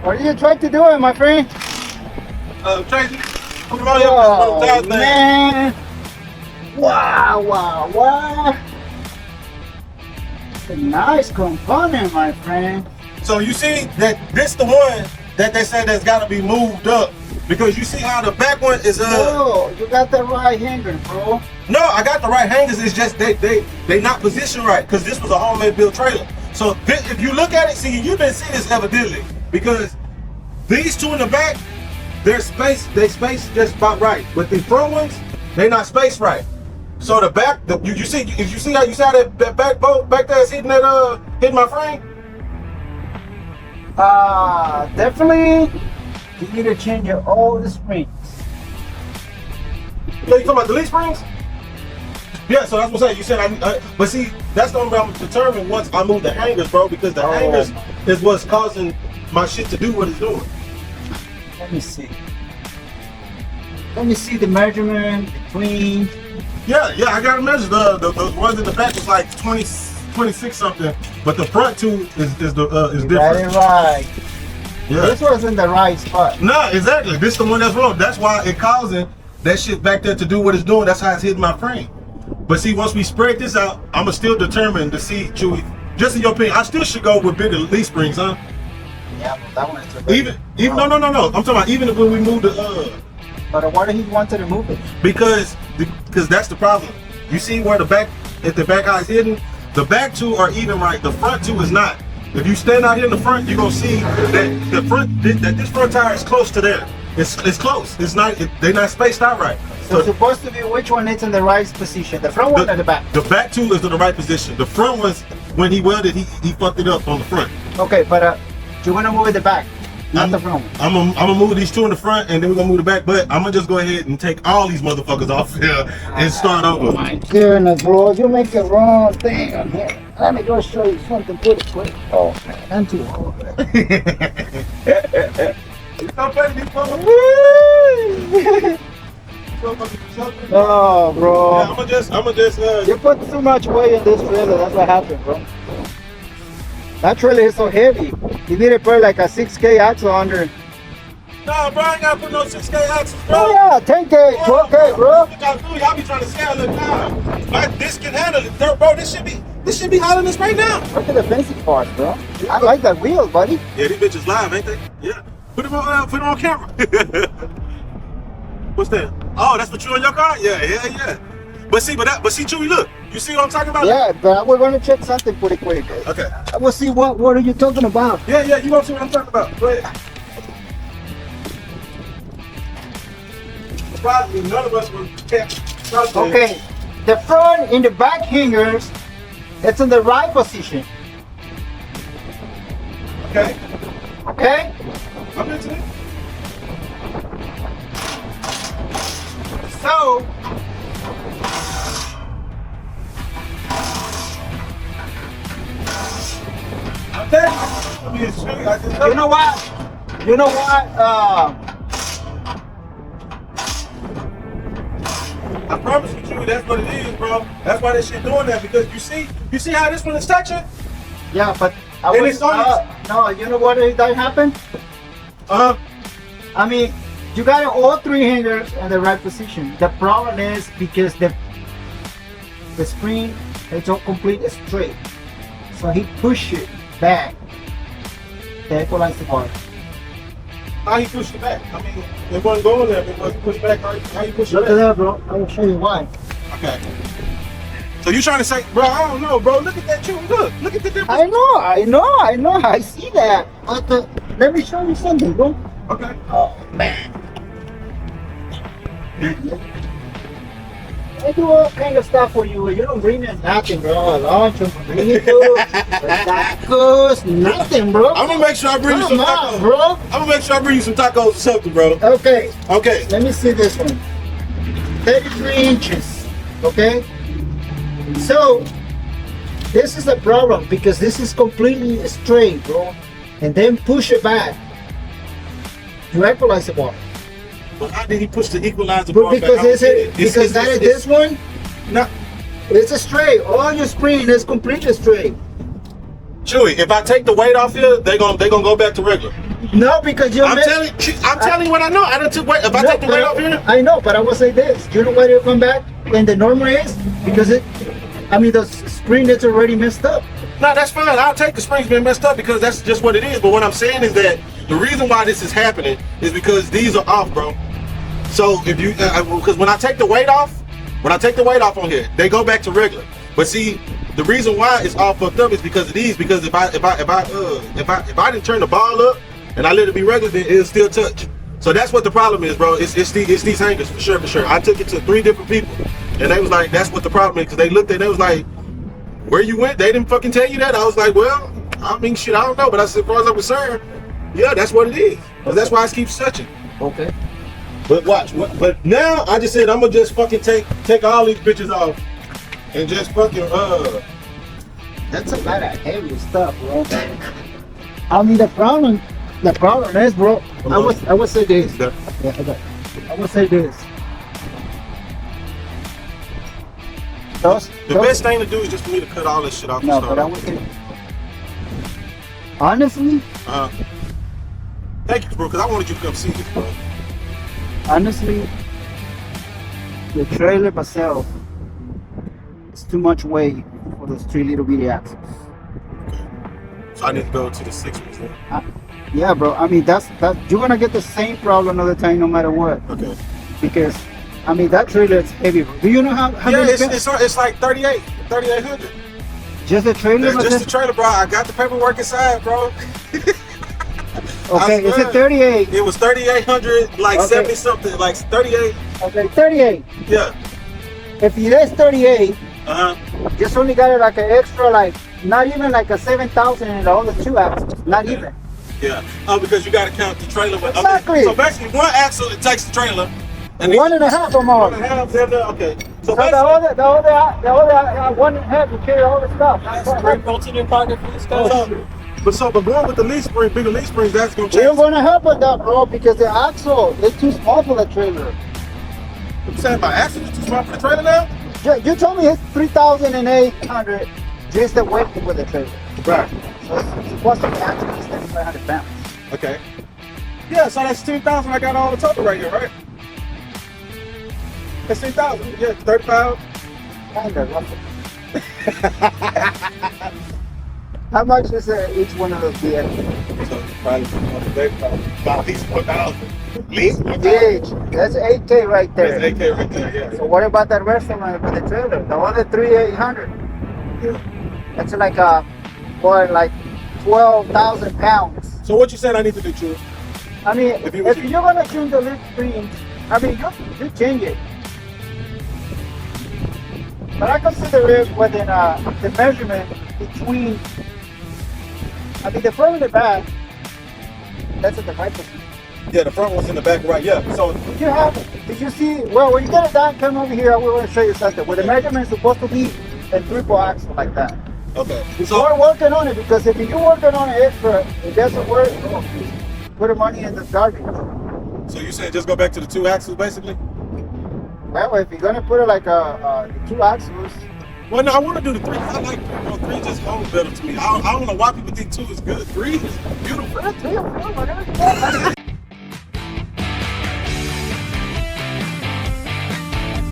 What are you trying to do, my friend? Tracy, come on Oh, man. Wow. It's a nice component, my friend. So you see that this the one that they say that's got to be moved up, because you see how the back one is Oh, you got the right hanger, bro. No, I got the right hangers. It's just they not positioned right, because this was a homemade built trailer. So if you look at it, see, you didn't see this evidently, because these two in the back, they space just about right, but the front ones, they not spaced right. So the back, you see how that back bolt back there is hitting my frame. Definitely, you need to change all the springs. So you talking about the leaf springs? Yeah, so that's what I'm saying. You said but see, that's gonna be determined once I move the hangers, bro, because the hangers is what's causing my shit to do what it's doing. Let me see. Let me see the measurement between. Yeah, I gotta measure the ones in the back was like 26 something, but the front two is different. Got it right. Yeah. This was in the right spot. No, exactly. This the one that's wrong. That's why it causing that shit back there to do what it's doing. That's how it's hitting my frame. But see, once we spread this out, I'ma still determine to see, Chewy. Just in your opinion, I still should go with bigger leaf springs, huh? Yeah, but that one is Even no. I'm talking about even when we move the But why did he want to remove it? because that's the problem. You see where the back eye is hidden? The back two are even right. The front two is not. If you stand out here in the front, you're gonna see that this front tire is close to there. It's close. It's not. They're not spaced out right. So it's supposed to be which one is in the right position, the front one or the back? The back two is in the right position. The front one's, when he welded, he fucked it up on the front. Okay, but you want to move it the back, not the front one. I'm gonna move these two in the front, and then we're gonna move the back. But I'm gonna just go ahead and take all these motherfuckers off here and start over. My goodness, bro, you make the wrong thing on here. Let me go show you something pretty quick. Oh man, I'm too old. Oh, bro. Yeah, I'ma just. You put too much weight in this trailer. That's what happened, bro. That trailer is so heavy. You need to put like a 6K axle under. Nah, bro, I ain't gotta put no 6K axles, bro. Oh yeah, 10K, 12K, bro. Y'all be trying to scale it down. Like, this can handle it, bro. This should be hollering this right now. Look at the fancy parts, bro. I like that wheel, buddy. Yeah, these bitches live, ain't they? Yeah. Put them on camera. What's that? Oh, that's what you on your car? Yeah. But see, Chewy, look. You see what I'm talking about? Yeah, but we're gonna check something pretty quick. Okay. We'll see what are you talking about? Yeah, you gonna see what I'm talking about. Go ahead. Probably none of us would catch something. Okay, the front and the back hangers, it's in the right position. Okay. Okay? I'm into it. So, you know what? I promise you, Chewy, that's what it is, bro. That's why this shit doing that, because you see how this one is touching? Yeah, but no, you know what that happened? I mean, you got all three hangers in the right position. The problem is because the spring is all complete straight. So he pushed it back. The equalizer bar. How he pushed it back? I mean, it wasn't going there, but it wasn't pushed back. How you push it Look back? at that, bro. I will show you why. Okay. So you trying to say, bro, I don't know, bro. Look at that, Chewy. Look at the difference. I know. I see that. But let me show you something, bro. Okay. Oh, man. I do all kind of stuff for you. You don't bring me nothing, bro. Lunch, tacos, nothing, bro. I'm gonna make sure I bring you some tacos, bro. I'm gonna make sure I bring you some tacos or something, bro. Okay. Okay. Let me see this one. 33 inches. Okay. So this is the problem because this is completely straight, bro. And then push it back. You equalize the bar. But how did he push the equalizer But bar because back? this one, No. it's a straight. All your spring is completely straight. Chewy, if I take the weight off here, they gonna go back to regular. No, because you. I'm telling you what I know. I don't took weight. If I take the weight off here, I know, but I will say this. You know why they come back when the normal is? Because the spring is already messed up. no, that's fine. I'll take the springs being messed up because that's just what it is. But what I'm saying is that the reason why this is happening is because these are off, bro. So if you, because when I take the weight off on here, they go back to regular. But see, the reason why it's all fucked up is because of these. Because if I didn't turn the ball up and I let it be regular, then it'll still touch. So that's what the problem is, bro. It's these hangers for sure. I took it to 3 different people, and they was like, that's what the problem is. Because they looked at it, they was like, where you went? They didn't fucking tell you that. I was like, well, I mean, shit, I don't know. But I said, as far as I'm concerned, yeah, that's what it is. Because that's why I keep touching. Okay. But watch. But now I just said I'm gonna just fucking take all these bitches off and just fucking That's a lot of heavy stuff, bro. I mean, the problem is, bro. I would say this. Yeah. Yeah, I would say this. The best thing to do is just for me to cut all this shit off. No, but I would say, honestly, thank you, bro, because I wanted you to come see this, bro. Honestly, the trailer myself is too much weight for those 3 little bitty axles. Okay. So I need to go to the 6 ones then. Yeah, bro. I mean, that's you're gonna get the same problem another time, no matter what. Okay. Because, I mean, that trailer is heavy, bro. Do you know how Yeah, many? it's like 3,800. Just the trailer? That's just the trailer, bro. I got the paperwork inside, bro. Okay, is it 38? It was 3,800, like Okay. 70 something, like 38. Okay, 38. Yeah. If it is 38, Uh-huh. just only got it like an extra, like not even like a 7,000 in all the 2 axles. Not Okay. even. Yeah. Oh, because you got to count the trailer. With, Exactly. Okay. So basically, 1 axle it takes the trailer. And 1.5 or more. 1.5. Okay. So So the other 1.5 will carry all the stuff. Bolts in your pocket for this stuff. But going with the leaf spring, bigger leaf springs, that's gonna We're change. gonna help with that, bro, because the axle is too small for the trailer. I'm saying my axle is too small for the trailer now. You told me it's 3,800 just the weight with the trailer. Right. So it's supposed to be actually 7,500 pounds. Okay. Yeah. So that's 10,000. I got all the total right here, right? That's 10,000. Yeah, 35. Kinda roughly. How much is each one of those vehicles? So probably about at least 1,000. At least 1,000. Yeah, that's 8K right there. That's 8K right there. Yeah. So what about that rest of them with the trailer? The other 3,800. Yeah. That's like like 12,000 pounds. So what you saying I need to do, Chuy? I mean, If if, you was you're gonna change the lift screen, I mean, you change it. But I consider it within the measurement between, I mean, the front and the back, that's at the right position. Yeah, the front one's in the back right. Yeah. So Did you see, well, when you get it done, come over here, I will show you something. Where the measurement is supposed to be a 3/4 axle like that. okay. So we're working on it, because if you're working on it extra, it doesn't work, put the money in the garbage. So you saying just go back to the 2 axles basically? Well, if you're gonna put it like the 2 axles, Well, no, I want to do the 3. I like 3. Well, 3 just holds better to me. I don't know why people think 2 is good. 3 is beautiful. 3 or 4, whatever you want.